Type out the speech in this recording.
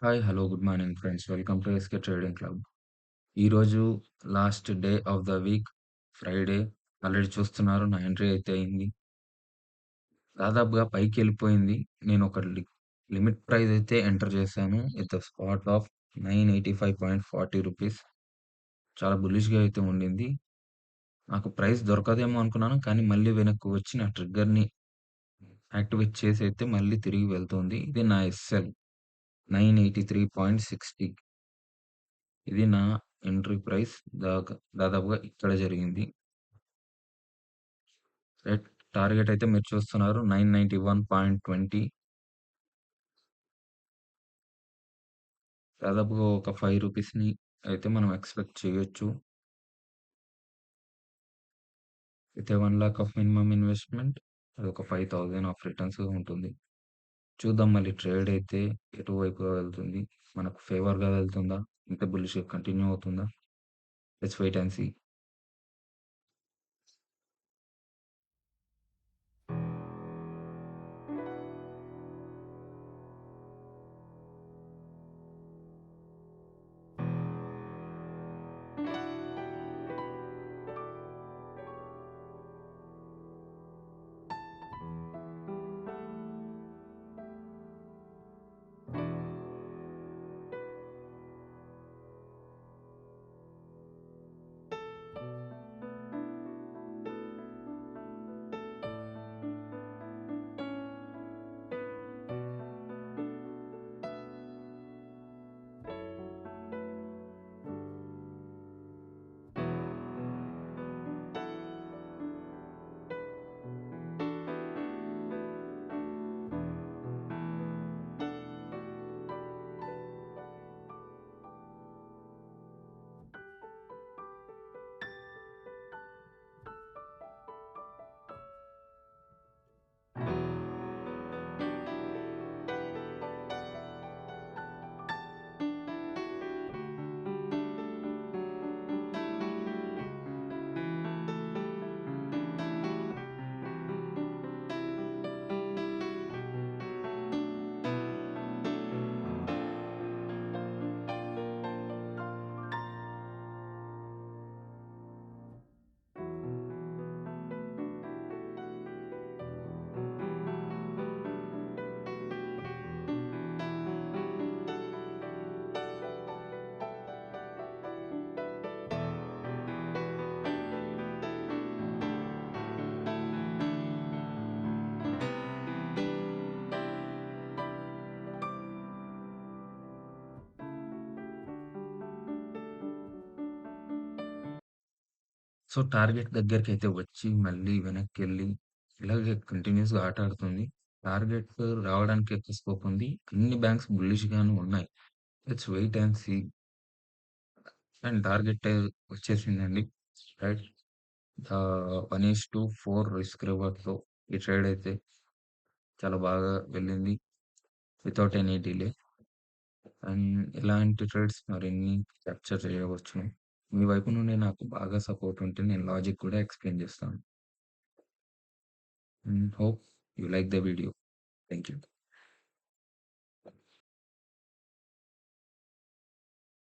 Hi! Hello! Good morning friends. Welcome to SK trading club. ఈరోజు last day of the week Friday. Already చూస్తున్నారు నా entry అయితే అయింది. దాదాపుగా పైకెళ్ళిపోయింది. నేను ఒక లిమిట్ ప్రైస్ అయితే ఎంటర్ చేశాను. విత్ ద స్పాట్ ఆఫ్ రూ. 985.40. చాలా బుల్లిష్‌గా అయితే ఉండింది. నాకు ప్రైస్ దొరకదేమో అనుకున్నాను. కానీ మళ్ళీ వెనక్కి వచ్చి నా ట్రిగ్గర్‌ని యాక్టివేట్ చేసి అయితే మళ్ళీ తిరిగి వెళ్తుంది. ఇది నా ఎస్ఎల్ 983.60. ఇది నా ఎంట్రీ ప్రైస్. దాదాపుగా ఇక్కడ జరిగింది. రైట్. టార్గెట్ అయితే మీరు చూస్తున్నారు 991.20. దాదాపుగా ఒక రూ. 5ని అయితే మనం ఎక్స్‌పెక్ట్ చేయొచ్చు. With a 1,00,000 of minimum investment అదొక 5,000 ఆఫ్ రిటర్న్స్ ఉంటుంది. చూద్దాం మళ్ళీ ట్రేడ్ అయితే ఎటువైపుగా వెళ్తుంది. మనకు ఫేవర్‌గా వెళ్తుందా? ఇంత బుల్లిష్‌గా కంటిన్యూ అవుతుందా? Let's wait and see. So, target దగ్గరికైతే వచ్చి మళ్ళీ వెనక్కెళ్ళి ఇలాగే కంటిన్యూయస్‌గా ఆట ఆడుతుంది. టార్గెట్ రావడానికి ఎక్కువ స్కోప్ ఉంది. అన్ని బ్యాంక్స్ బుల్లిష్‌గానే ఉన్నాయి. Let's wait and see. And target వచ్చేసిందండి. రైట్. 1:4 రిస్క్ రివార్డ్‌తో ఈ ట్రేడ్ అయితే చాలా బాగా వెళ్ళింది. Without any delay. అండ్ ఇలాంటి ట్రేడ్స్ మరిన్ని క్యాప్చర్ చేయవచ్చును. మీ వైపు నుండి నాకు బాగా సపోర్ట్ ఉంటే నేను లాజిక్ కూడా ఎక్స్‌ప్లెయిన్ చేస్తాను. Hope you like the video. Thank you.